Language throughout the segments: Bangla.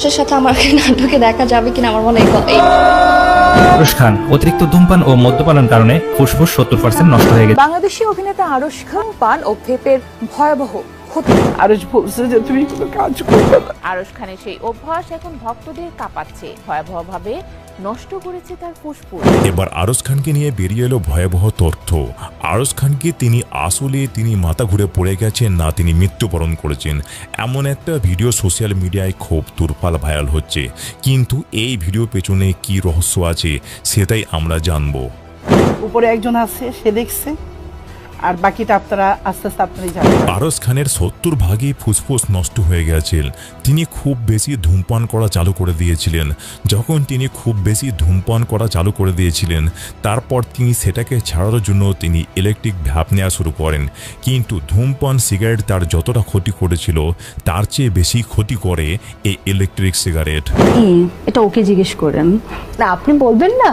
আরুষের সাথে আমাকে নাটকে দেখা যাবে কিনা আমার মনে হয়। আরুষ খান অতিরিক্ত ধূমপান ও মদ্যপানের কারণে ফুসফুস 70% নষ্ট হয়ে গেছে। বাংলাদেশি অভিনেতা আরুষ খান পান ও ভেপের ভয়াবহ ক্ষতি। আরুষ বলছে যে তুমি কোনো কাজ করবে না। আরুষ খানের সেই অভ্যাস এখন ভক্তদের কাঁপাচ্ছে, ভয়াবহভাবে নষ্ট করেছে তার ফুসফুস। এবার আরুষ খানকে নিয়ে বেরিয়ে এলো ভয়াবহ তথ্য। আরুষ খানকে তিনি মাথা ঘুরে পড়ে গেছেন না তিনি মৃত্যুবরণ করেছেন, এমন একটা ভিডিও সোশ্যাল মিডিয়ায় খুব তুরপাল ভাইরাল হচ্ছে। কিন্তু এই ভিডিও পেছনে কি রহস্য আছে সেটাই আমরা জানবো। উপরে একজন আছে, সে দেখছে, আর বাকিটা আপনারা আস্তে আস্তে আপনারাই জানেন। আরুষ খানের 70% ফুসফুস নষ্ট হয়ে গেছিল। তিনি খুব বেশি ধূমপান করা চালু করে দিয়েছিলেন। যখন তিনি খুব বেশি ধূমপান করা চালু করে দিয়েছিলেন, তারপর তিনি সেটাকে ছাড়ানোর জন্য তিনি ইলেকট্রিক ভ্যাপ নেওয়া শুরু করেন। কিন্তু ধূমপান সিগারেট তার যতটা ক্ষতি করেছিল তার চেয়ে বেশি ক্ষতি করে এই ইলেকট্রিক সিগারেট। এটা ওকে জিজ্ঞেস করেন না, আপনি বলবেন না,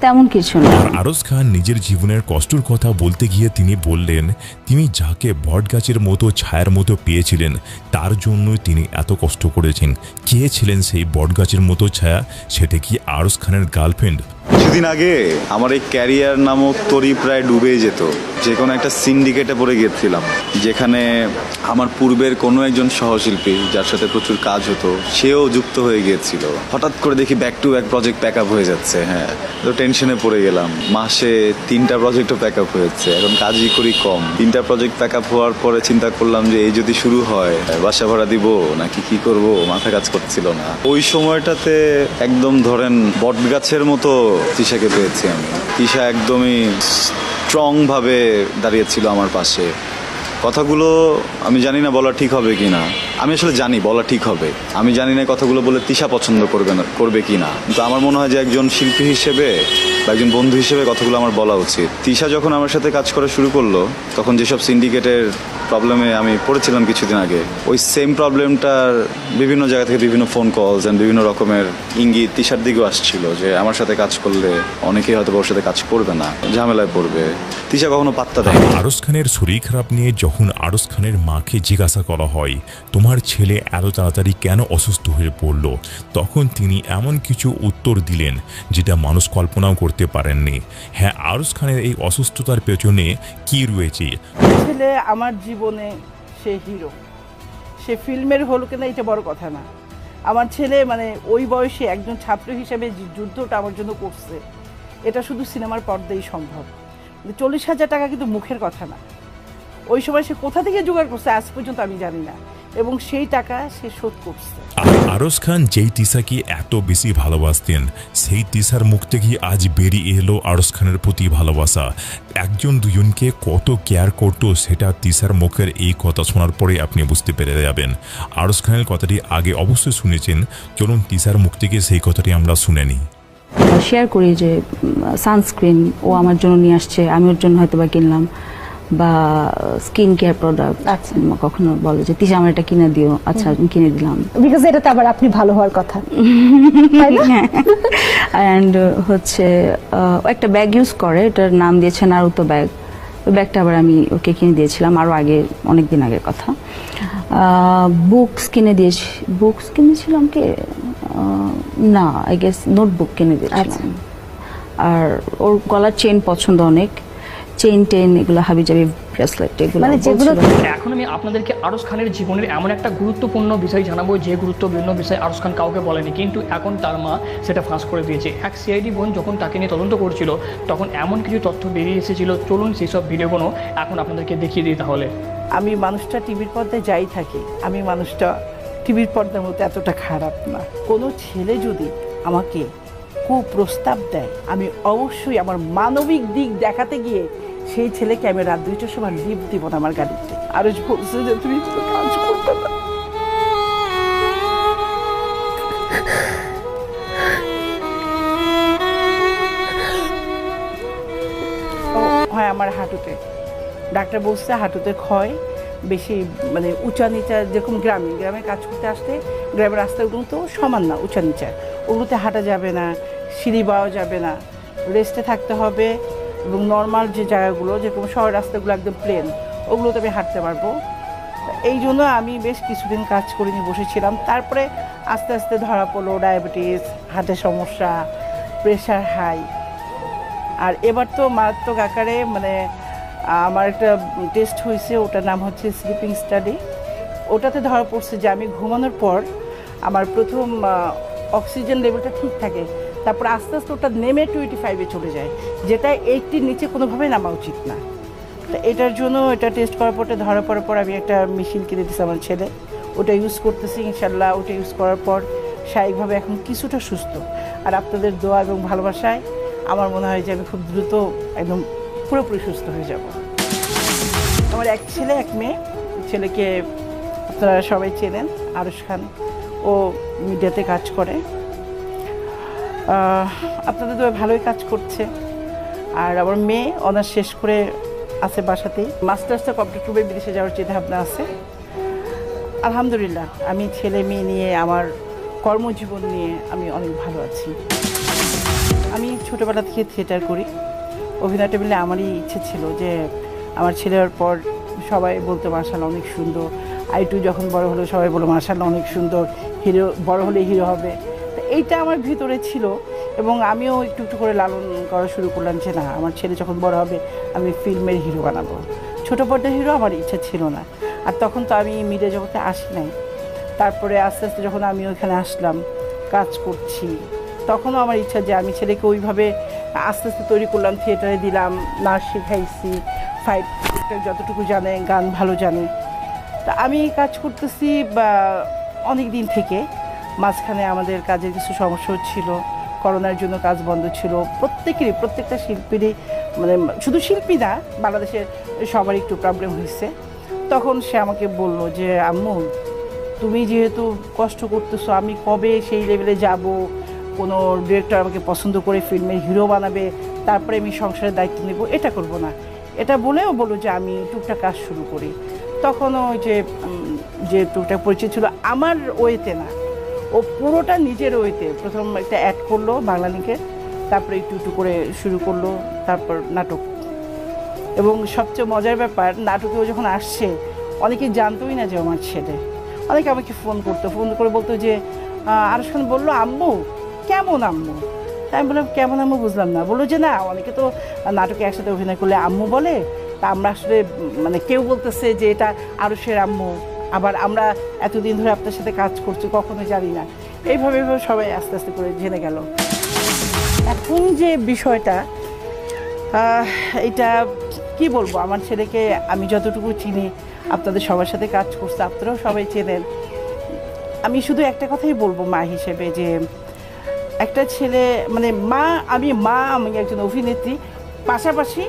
তেমন কিছু না। আরুষ খান নিজের জীবনের কষ্টের কথা বলতে গিয়ে তিনি বললেন, তিনি যাকে বটগাছের মতো ছায়ার মতো পেয়েছিলেন তার জন্যই তিনি এত কষ্ট করেছেন। কে ছিলেন সেই বটগাছের মতো ছায়া? সেটা কি আরুষ খানের গার্লফ্রেন্ড? কিছুদিন আগে আমার এই ক্যারিয়ার নামক তরি প্রায় ডুবেই যেত। যে কোনো একটা সিন্ডিকেটে পড়ে গিয়েছিলাম, যেখানে আমার পূর্বের কোনো একজন সহশিল্পী যার সাথে প্রচুর কাজ হতো সেও যুক্ত হয়ে গিয়েছিল। হঠাৎ করে দেখি back to back project pack up হয়ে যাচ্ছে। হ্যাঁ, তো টেনশনে পড়ে গেলাম। মাসে 3টা প্রজেক্টও প্যাক আপ হয়েছে, এখন কাজই করি কম। 3টা প্রজেক্ট প্যাক আপ হওয়ার পরে চিন্তা করলাম যে এই যদি শুরু হয়, বাসা ভাড়া দিব নাকি কি করব, মাথা কাজ করছিল না। ওই সময়টাতে একদম ধরেন বটগাছের মতো তিশাকে পেয়েছি আমি। তিশা একদমই স্ট্রং ভাবে দাঁড়িয়েছিল আমার পাশে। কথাগুলো আমি জানি না বলা ঠিক হবে কি না, আমি আসলে জানি বলা ঠিক হবে। আমি জানি না কথাগুলো বলে তিশা পছন্দ করবে কি না, কিন্তু আমার মনে হয় যে একজন শিল্পী হিসেবে বা একজন বন্ধু হিসেবে কথাগুলো আমার বলা উচিত। তিশা যখন আমার সাথে কাজ করা শুরু করলো, তখন যেসব সিন্ডিকেটের প্রবলেমে আমি পড়েছিলাম কিছুদিন আগে, ওই সেম প্রবলেমটার বিভিন্ন জায়গা থেকে বিভিন্ন ফোন কলস অ্যান্ড বিভিন্ন রকমের ইঙ্গিত তিশার দিকেও আসছিল যে আমার সাথে কাজ করলে অনেকেই হয়তো ওর সাথে কাজ করবে না, ঝামেলায় পড়বে। তিশা কখনো পাত্তা দেয়। আরুষ খানের শরীর খারাপ নিয়ে যখন আরুষ খানের মাকে জিজ্ঞাসা করা হয়, তোমার ছেলে এত তাড়াতাড়ি কেন অসুস্থ হয়ে পড়ল, তখন তিনি এমন কিছু উত্তর দিলেন যেটা মানুষ কল্পনাও করতে পারেননি। হ্যাঁ, আরুষ খানের এই অসুস্থতার পেছনে কি রয়েছে? ছেলে আমার জীবনে সে হিরো, সে ফিল্মের হলো কিনা এটা বড় কথা না। আমার ছেলে মানে ওই বয়সে একজন ছাত্র হিসেবে যে যুদ্ধটা আমার জন্য করছে, এটা শুধু সিনেমার পর্দায় সম্ভব। 40,000 টাকা কিন্তু মুখের কথা না। ওই সময় সে কোথা থেকে জোগাড় করছে আজ পর্যন্ত আমি জানি না, এবং সেই টাকা সে শোধ করছে। আরুষ খান যেই তিশাকে এত বেশি ভালোবাসতেন, সেই তিশার মুখ থেকে আজ বেরিয়ে এলো আরুষ খানের প্রতি ভালোবাসা। একজন দুজনকে কত কেয়ার করতো সেটা তিশার মুখের এই কথা শোনার পরে আপনি বুঝতে পেরে যাবেন। আরুষ খানের কথাটি আগে অবশ্যই শুনেছেন, চলুন তিশার মুখ থেকে সেই কথাটি আমরা শুনে নিই। শেয়ার করি যে সানস্ক্রিন ও আমার জন্য নিয়ে আসছে, আমি ওর জন্য হয়তো বা কিনলাম, বা স্কিন কেয়ার প্রোডাক্ট। আচ্ছা, কখনো বলে যে তিশা আমার এটা কিনে দিও, আচ্ছা আমি কিনে দিলাম, বিকজ এটাতে আবার আপনি ভালো হওয়ার কথা। অ্যান্ড হচ্ছে একটা ব্যাগ ইউজ করে, এটার নাম দিয়েছে নারুতো ব্যাগ। ওই ব্যাগটা আবার আমি ওকে কিনে দিয়েছিলাম আরও আগে, অনেক দিন আগের কথা। বুকস কিনে দিয়েছি, বুকস কিনেছিলাম কি না, আই গেস নোটবুক কিনে দিয়েছিলাম। আর ওর গলার চেন পছন্দ, অনেক চেইন টেন এগুলো, হাবিজাবি ব্রেসলেট এগুলো, মানে যেগুলো। এখন আমি আপনাদেরকে আরুষ খানের জীবনের এমন একটা গুরুত্বপূর্ণ বিষয় জানাবো যে গুরুত্বপূর্ণ বিষয় আরুষ খান কাউকে বলেনি, কিন্তু এখন তার মা সেটা ফাঁস করে দিয়েছে। এক সিআইডি বোন যখন তাকে নিয়ে তদন্ত করছিল, তখন এমন কিছু তথ্য বেরিয়ে এসেছিল। চলুন সেই সব ভিডিওগুলো এখন আপনাদেরকে দেখিয়ে দিই। তাহলে আমি মানুষটা টিভির পর্দায় যাই থাকি, আমি মানুষটা টিভির পর্দার মতো এতটা খারাপ না। কোনো ছেলে যদি আমাকে কুপ্রস্তাব দেয়, আমি অবশ্যই আমার মানবিক দিক দেখাতে গিয়ে সেই ছেলেকে আমি রাত 2টার সময় লিফট দিব না আমার গাড়িতে। আরুষ বলছে যে তুমি কোনো কাজ করতে না। হয় আমার হাঁটুতে, ডাক্তার বলছে হাঁটুতে ক্ষয় বেশি, মানে উঁচা নিচা, যেরকম গ্রামে কাজ করতে আসতে গ্রামের রাস্তাগুলো তো সমান না, উঁচা নিচা, ওগুলোতে হাঁটা যাবে না, সিঁড়ি পাওয়া যাবে না, রেস্টে থাকতে হবে। এবং নর্মাল যে জায়গাগুলো, যেরকম শহরের রাস্তাগুলো একদম প্লেন, ওগুলোতে আমি হাঁটতে পারবো। এই জন্য আমি বেশ কিছুদিন কাজ করিনি, বসেছিলাম। তারপরে আস্তে আস্তে ধরা পড়লো ডায়াবেটিস, হার্টের সমস্যা, প্রেশার হাই। আর এবার তো মারাত্মক আকারে মানে আমার একটা টেস্ট হয়েছে, ওটার নাম হচ্ছে স্লিপিং স্টাডি। ওটাতে ধরা পড়ছে যে আমি ঘুমানোর পর আমার প্রথম অক্সিজেন লেভেলটা ঠিক থাকে, তারপর আস্তে আস্তে ওটা নেমে 25-এ চলে যায়, যেটা 80-র নিচে কোনোভাবে নামা উচিত না। তো এটার জন্য এটা টেস্ট করার পর ধরা পড়ার পর আমি একটা মেশিন কিনে দিয়েছি আমার ছেলে, ওটা ইউজ করতেছি ইনশাল্লাহ। ওটা ইউজ করার পর শারীরিকভাবে এখন কিছুটা সুস্থ। আর আপনাদের দোয়া এবং ভালোবাসায় আমার মনে হয় যে আমি খুব দ্রুত একদম পুরোপুরি সুস্থ হয়ে যাব। আমার এক ছেলে এক মেয়ে। ছেলেকে আপনারা সবাই চেনেন, আরশ খান, ও মিডিয়াতে কাজ করে, আপনাদের দোয়া ভালোই কাজ করছে। আর আমার মেয়ে অনার্স শেষ করে আছে বাসাতেই, মাস্টার্সটা কমপ্লিট করবে, বিদেশে যাওয়ার চিন্তাভাবনা আছে। আলহামদুলিল্লাহ আমি ছেলে মেয়ে নিয়ে, আমার কর্মজীবন নিয়ে আমি অনেক ভালো আছি। আমি ছোটোবেলা থেকে থিয়েটার করি, অভিনয়টা মিলে আমারই ইচ্ছে ছিল যে আমার ছেলের পর সবাই বলতো মাশাআল্লাহ অনেক সুন্দর। আইটু যখন বড় হলো সবাই বললো মাশাআল্লাহ অনেক সুন্দর, হিরো বড় হলে হিরো হবে। তো এইটা আমার ভিতরে ছিল এবং আমিও একটু একটু করে লালন করা শুরু করলাম যে না, আমার ছেলে যখন বড় হবে আমি ফিল্মের হিরো বানাবো। ছোটো পর্দার হিরো আমার ইচ্ছা ছিল না। আর তখন তো আমি মিডিয়া জগতে আসি নাই। তারপরে আস্তে আস্তে যখন আমি ওইখানে আসলাম, কাজ করছি, তখনও আমার ইচ্ছা যে আমি ছেলেকে ওইভাবে আস্তে আস্তে তৈরি করলাম, থিয়েটারে দিলাম, নাচ শেখাইছি, ফাইট যতটুকু জানে, গান ভালো জানে। তা আমি কাজ করতেছি অনেক দিন থেকে। মাঝখানে আমাদের কাজের কিছু সমস্যা হচ্ছিল, করোনার জন্য কাজ বন্ধ ছিল। প্রত্যেকটা শিল্পীরই, মানে শুধু শিল্পী না, বাংলাদেশের সবারই একটু প্রবলেম হয়েছে। তখন সে আমাকে বলল যে আম্মু, তুমি যেহেতু কষ্ট করতেছো, আমি কবে সেই লেভেলে যাব, কোনো ডিরেক্টর আমাকে পছন্দ করে ফিল্মের হিরো বানাবে, তারপরে আমি সংসারের দায়িত্ব নেব, এটা করব না। এটা বলেও বলো যে আমি টুকটাক কাজ শুরু করি। তখনও যে টুকটাক পরিচয় ছিল আমার ওয়েতে না, ও পুরোটা নিজের ওয়েতে প্রথম একটা অ্যাড করলো বাংলালিংকে, তারপরে একটু একটু করে শুরু করলো, তারপর নাটক। এবং সবচেয়ে মজার ব্যাপার, নাটকেও যখন আসছে অনেকে জানতোই না যে আমার ছেলে। অনেকে আমাকে ফোন করে বলতো যে আরশ খান বললো আম্মু কেমন আম্মু। তাই আমি বললাম কেমন আম্মু বুঝলাম না। বললো যে না, অনেকে তো নাটকে একসাথে অভিনয় করলে আম্মু বলে, তা আমরা আসলে মানে কেউ বলতেছে যে এটা আরশের আম্মু, আবার আমরা এতদিন ধরে আপনার সাথে কাজ করছি কখনো জানি না। এইভাবে সবাই আস্তে আস্তে করে জেনে গেল। এখন যে বিষয়টা, এটা কি বলবো, আমার ছেলেকে আমি যতটুকু চিনি, আপনাদের সবার সাথে কাজ করছে, আপনারাও সবাই চেনেন। আমি শুধু একটা কথাই বলবো মা হিসেবে, যে একটা ছেলে মানে আমি একজন অভিনেত্রী, পাশাপাশি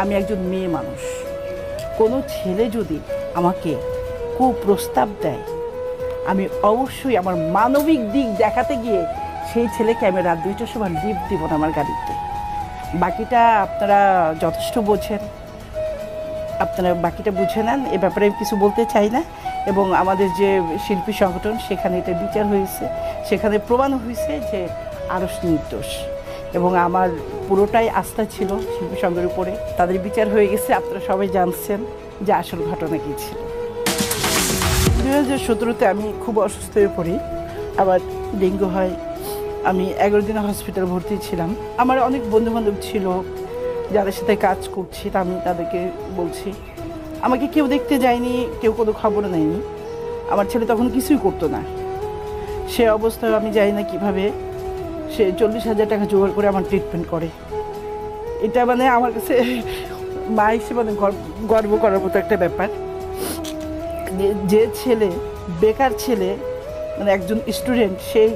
আমি একজন মেয়ে মানুষ। কোনো ছেলে যদি আমাকে কুপ্রস্তাব দেয়, আমি অবশ্যই আমার মানবিক দিক দেখাতে গিয়ে সেই ছেলেকে আমি রাত 2টার সময় লিফট দিব না আমার গাড়িতে। বাকিটা আপনারা যথেষ্ট বোঝেন, আপনারা বাকিটা বুঝে নেন। এ ব্যাপারে আমি কিছু বলতে চাই না। এবং আমাদের যে শিল্পী সংগঠন, সেখানে এটা বিচার হয়েছে, সেখানে প্রমাণ হয়েছে যে আরশ নির্দোষ। এবং আমার পুরোটাই আস্থা ছিল শিল্পী সংঘের উপরে। তাদের বিচার হয়ে গেছে, আপনারা সবাই জানছেন যে আসল ঘটনা কী ছিল। 2017-তে আমি খুব অসুস্থ হয়ে পড়ি, আবার ডেঙ্গু হয়। আমি 11 দিন হসপিটাল ভর্তি ছিলাম। আমার অনেক বন্ধুবান্ধব ছিল যাদের সাথে কাজ করছি, তা আমি তাদেরকে বলছি, আমাকে কেউ দেখতে যায়নি, কেউ কোনো খবর নেয়নি। আমার ছেলে তখন কিছুই করতো না। সে অবস্থায় আমি জানি না কীভাবে সে 40,000 টাকা জোগাড় করে আমার ট্রিটমেন্ট করে। এটা মানে আমার কাছে মা হিসেবে মানে গর্ব করার মতো একটা ব্যাপার। যে ছেলে, বেকার ছেলে, মানে একজন স্টুডেন্ট, সেই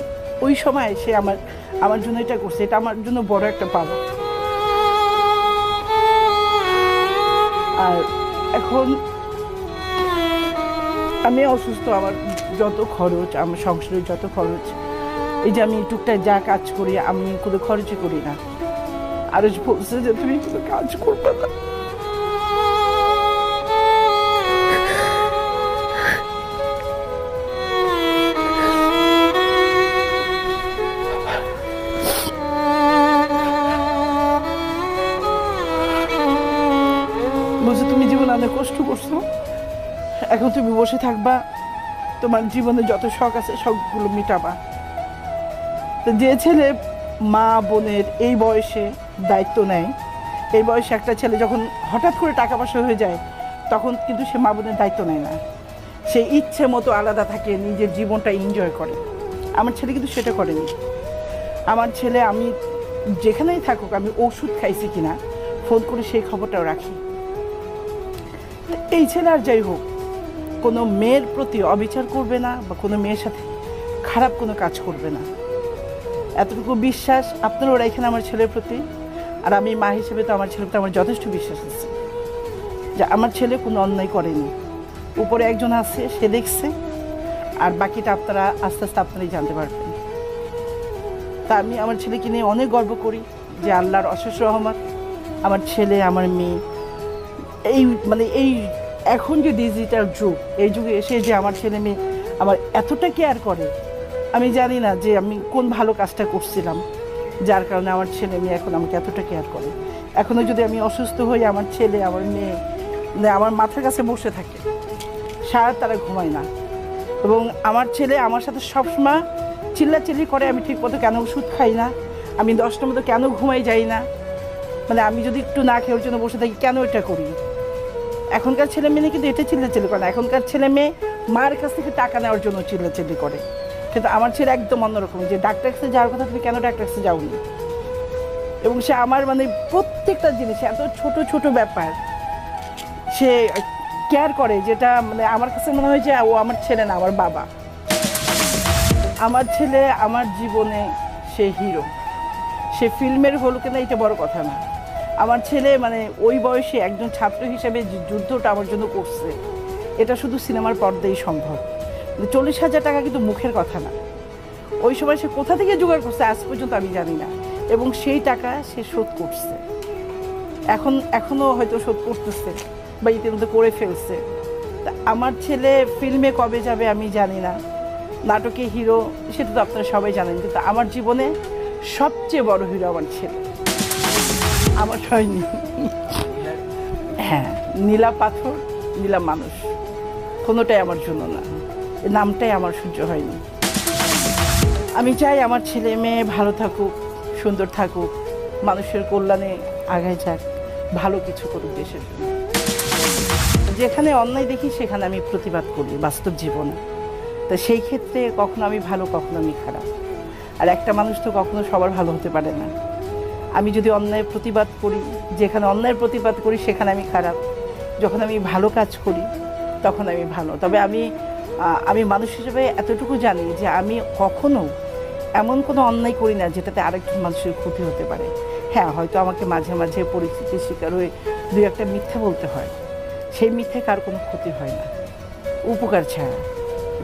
ওই সময় সে আমার জন্য এটা করছে, এটা আমার জন্য বড় একটা পাওয়া। আর এখন আমি অসুস্থ, আমার যত খরচ, আমার সংসারের যত খরচ, এই যে আমি টুকটাক যা কাজ করি, আমি কোনো খরচই করি না। আরশ বলছে যে তুমি কোনো কাজ করবে না। বলছে তুমি জীবনে অনেক কষ্ট করছো, এখন তুমি বসে থাকবা, তোমার জীবনে যত শখ আছে শখগুলো মিটাবা। তো যে ছেলে মা বোনের এই বয়সে দায়িত্ব নেয়, এই বয়সে একটা ছেলে যখন হঠাৎ করে টাকা পয়সা হয়ে যায় তখন কিন্তু সে মা বোনের দায়িত্ব নেয় না, সে ইচ্ছে মতো আলাদা থাকে, নিজের জীবনটা এনজয় করে। আমার ছেলে কিন্তু সেটা করেনি। আমার ছেলে আমি যেখানেই থাকুক, আমি ওষুধ খাইছি কিনা ফোন করে সেই খবরটাও রাখি। এই ছেলে আর যাই হোক কোনো মেয়ের প্রতি অবিচার করবে না বা কোনো মেয়ের সাথে খারাপ কোনো কাজ করবে না, এতটুকু বিশ্বাস আপনারা ওরা এখানে আমার ছেলের প্রতি। আর আমি মা হিসেবে তো আমার ছেলের প্রতি আমার যথেষ্ট বিশ্বাস আছে যে আমার ছেলে কোনো অন্যায় করেনি। উপরে একজন আছে, সে দেখছে, আর বাকিটা আপনারা আস্তে আস্তে আপনারাই জানতে পারবেন। তা আমি আমার ছেলেকে নিয়ে অনেক গর্ব করি যে আল্লাহর অশেষ রহমত, আমার ছেলে আমার মেয়ে এই এখন যে ডিজিটাল যুগ, এই যুগে এসে যে আমার ছেলে মেয়ে আমার এতটা কেয়ার করে, আমি জানি না যে আমি কোন ভালো কাজটা করছিলাম যার কারণে আমার ছেলে মেয়ে এখন আমাকে এতটা কেয়ার করে। এখনও যদি আমি অসুস্থ হই, আমার ছেলে আমার মেয়ে আমার মাথার কাছে বসে থাকে, সারা তারা ঘুমায় না। এবং আমার ছেলে আমার সাথে সবসময় চিল্লাচিল্লি করে, আমি ঠিক মতো কেন ওষুধ খাই না, আমি 10টার মতো কেন ঘুমাই যাই না, আমি যদি একটু না খেয়ে ওর জন্য বসে থাকি কেন এটা করি। এখনকার ছেলে মেয়ে কিন্তু এটা চিল্লাচিল্লি করে না, এখনকার ছেলে মেয়ে মায়ের কাছ থেকে টাকা নেওয়ার জন্য চিল্লাচিল্লি করে। কিন্তু আমার ছেলে একদম অন্যরকম, যে ডাক্তার কাছে যাওয়ার কথা তুমি কেন ডাক্তার কাছে যাওনি। এবং সে আমার প্রত্যেকটা জিনিস, এত ছোট ছোট ব্যাপার সে কেয়ার করে, যেটা আমার কাছে মনে হয় যে ও আমার ছেলে না, আমার বাবা। আমার ছেলে আমার জীবনে সে হিরো, সে ফিল্মের হলো কিনা এটা বড় কথা না। আমার ছেলে ওই বয়সে একজন ছাত্র হিসেবে যে যুদ্ধটা আমার জন্য করছে, এটা শুধু সিনেমার পর্দায় সম্ভব। 40,000 টাকা কিন্তু মুখের কথা না, ওই সময় সে কোথা থেকে জোগাড় করছে আজ পর্যন্ত আমি জানি না। এবং সেই টাকা সে শোধ করছে, এখনও হয়তো শোধ করতেছে বা ইতিমধ্যে করে ফেলছে। তা আমার ছেলে ফিল্মে কবে যাবে আমি জানি না, নাটকে হিরো সেটা তো আপনারা সবাই জানেন, কিন্তু আমার জীবনে সবচেয়ে বড় হিরো আমার ছেলে, আমার হয়নি। হ্যাঁ, নীলা পাথর নীলা মানুষ কোনোটাই আমার জন্য না, এই নামটাই আমার সহ্য হয়নি। আমি চাই আমার ছেলে মেয়ে ভালো থাকুক, সুন্দর থাকুক, মানুষের কল্যাণে আগায় যাক, ভালো কিছু করুক দেশের জন্য। যেখানে অন্যায় দেখি সেখানে আমি প্রতিবাদ করি বাস্তব জীবনে। তা সেই ক্ষেত্রে কখনো আমি ভালো, কখনো আমি খারাপ। আর একটা মানুষ তো কখনো সবার ভালো হতে পারে না। আমি যদি অন্যায়ের প্রতিবাদ করি, যেখানে অন্যায়ের প্রতিবাদ করি সেখানে আমি খারাপ, যখন আমি ভালো কাজ করি তখন আমি ভালো। তবে আমি মানুষ হিসেবে এতটুকু জানি যে আমি কখনো এমন কোনো অন্যায় করি না যেটাতে আরেকজন মানুষের ক্ষতি হতে পারে। হ্যাঁ, হয়তো আমাকে মাঝে মাঝে পরিস্থিতির শিকার হয়ে 2-1টা মিথ্যা বলতে হয়, সেই মিথ্যে কার কোনো ক্ষতি হয় না, উপকার ছাড়া।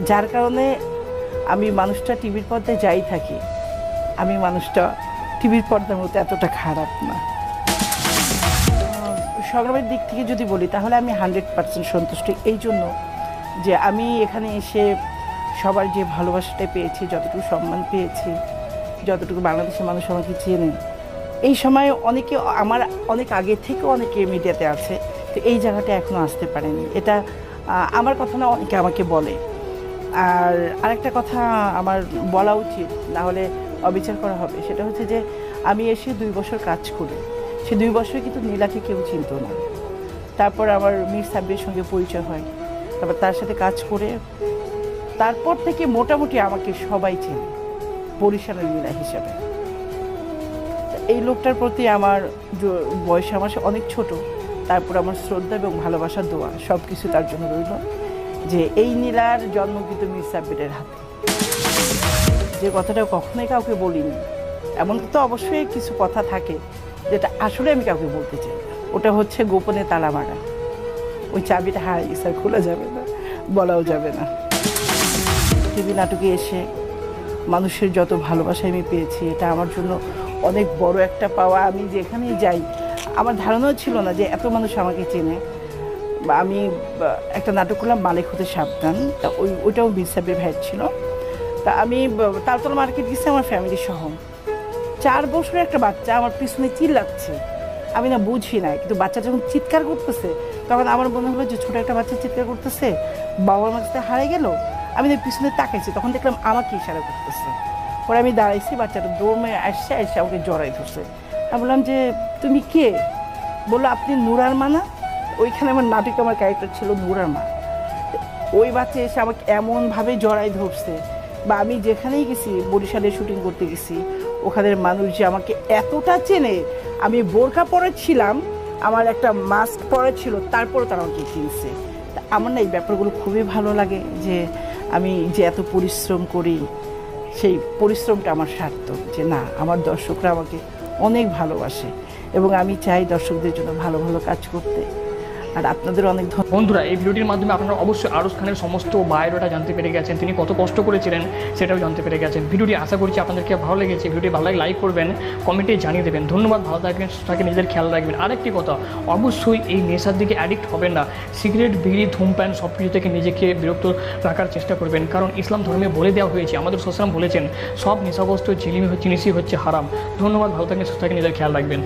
যার কারণে আমি মানুষটা টিভির পর্দায় যাই থাকি, আমি মানুষটা টিভির পর্দার মতো এতটা খারাপ না। সংগ্রামের দিক থেকে যদি বলি তাহলে আমি 100% সন্তুষ্ট, এই জন্য যে আমি এখানে এসে সবার যে ভালোবাসাটা পেয়েছি, যতটুকু সম্মান পেয়েছি, যতটুকু বাংলাদেশের মানুষ আমাকে চেনে। এই সময় অনেকে আমার অনেক আগে থেকে অনেকে মিডিয়াতে আছে, তো এই জায়গাটা এখনও আসতে পারেনি। এটা আমার কথা না, অনেকে আমাকে বলে। আর আরেকটা কথা আমার বলা উচিত, না হলে অবিচার করা হবে, সেটা হচ্ছে যে আমি এসে 2 বছর কাজ করি, সে 2 বছর কিন্তু নীলাকে কেউ চিনত না। তারপর আমার মীর সাব্বিরের সঙ্গে পরিচয় হয়, তারপর তার সাথে কাজ করে তারপর থেকে মোটামুটি আমাকে সবাই চেনে বরিশালের নীলা হিসাবে। এই লোকটার প্রতি আমার বয়স আমার অনেক ছোট, তারপর আমার শ্রদ্ধা এবং ভালোবাসার দোয়া সব কিছু তার জন্য রইল, যে এই নীলার জন্ম কিন্তু মীর সাব্বিরের হাতে। যে কথাটা কখনোই কাউকে বলিনি, এমন তো অবশ্যই কিছু কথা থাকে যেটা আসলে আমি কাউকে বলতে চাই, ওটা হচ্ছে গোপনে তালা মারা, ওই চাবিটা হারিয়ে গেছে, খোলা যাবে না, বলাও যাবে না। টিভি নাটকে এসে মানুষের যত ভালোবাসা আমি পেয়েছি, এটা আমার জন্য অনেক বড় একটা পাওয়া। আমি যেখানেই যাই, আমার ধারণাও ছিল না যে এত মানুষ আমাকে চেনে। আমি একটা নাটক করলাম মালিক হতে সাবধান, তা ওইটাও মীর সাব্বির ভাইয়ের ছিল। তা আমি তালতলা মার্কেট গেছি আমার ফ্যামিলি সহ, 4 বছরের একটা বাচ্চা আমার পিছনে চিল্লাচ্ছে আমি না বুঝি না, কিন্তু বাচ্চা যখন চিৎকার করতেছে তখন আমার মনে হলো যে ছোট একটা বাচ্চা চিৎকার করতেছে, বাবার মাঝে হারিয়ে গেল। আমি না পিছনে তাকাইছি, তখন দেখলাম আমাকে ইশারা করতেছে। পরে আমি দাঁড়াইছি, বাচ্চাটা দৌড়ে আসছে, এসে আমাকে জড়াই ধরছে। আমি বললাম যে তুমি কে? বললো আপনি নূরার মা না? ওইখানে আমার নাটকে আমার ক্যারেক্টার ছিল নূরার মা। ওই বাচ্চা এসে আমাকে এমনভাবে জড়াই ধরছে, বা আমি যেখানেই গেছি, বরিশালে শুটিং করতে গেছি, ওখানের মানুষ যে আমাকে এতটা চেনে, আমি বোরকা পরেছিলাম, আমার একটা মাস্ক পরা ছিল, তারপরে তারা আমাকে চিনছে। তা আমার না এই ব্যাপারগুলো খুবই ভালো লাগে, যে আমি যে এত পরিশ্রম করি, সেই পরিশ্রমটা আমার সার্থক, যে না আমার দর্শকরা আমাকে অনেক ভালোবাসে, এবং আমি চাই দর্শকদের জন্য ভালো ভালো কাজ করতে। আর আপনাদের অনেক ধন্যবাদ। বন্ধুরা, এই ভিডিওটির মাধ্যমে আপনারা অবশ্যই আরশ খানের সমস্ত বায়োডাটা জানতে পেরে গেছেন, তিনি কত কষ্ট করেছিলেন সেটাও জানতে পেরে গেছেন। ভিডিওটি আশা করছি আপনাদেরকে ভালো লেগেছে। ভিডিওটি ভালো লাগে লাইক করবেন, কমেন্টে জানিয়ে দেবেন। ধন্যবাদ, ভালো থাকবেন, সুস্থ থাকবেন, নিজেদের খেয়াল রাখবেন। আরেকটি কথা, অবশ্যই এই নেশার দিকে অ্যাডিক্ট হবেন না। সিগারেট, বিড়ি, ধূমপান সব কিছু থেকে নিজেকে বিরক্ত রাখার চেষ্টা করবেন, কারণ ইসলাম ধর্মে বলে দেওয়া হয়েছে, আমাদের সাল্লাল্লাহু আলাইহি ওয়াসাল্লাম বলেছেন সব নেশাগ্রস্ত জিনিসই হচ্ছে হারাম। ধন্যবাদ, ভালো থাকবেন, সুস্থ থাকবেন, নিজেদের খেয়াল রাখবেন।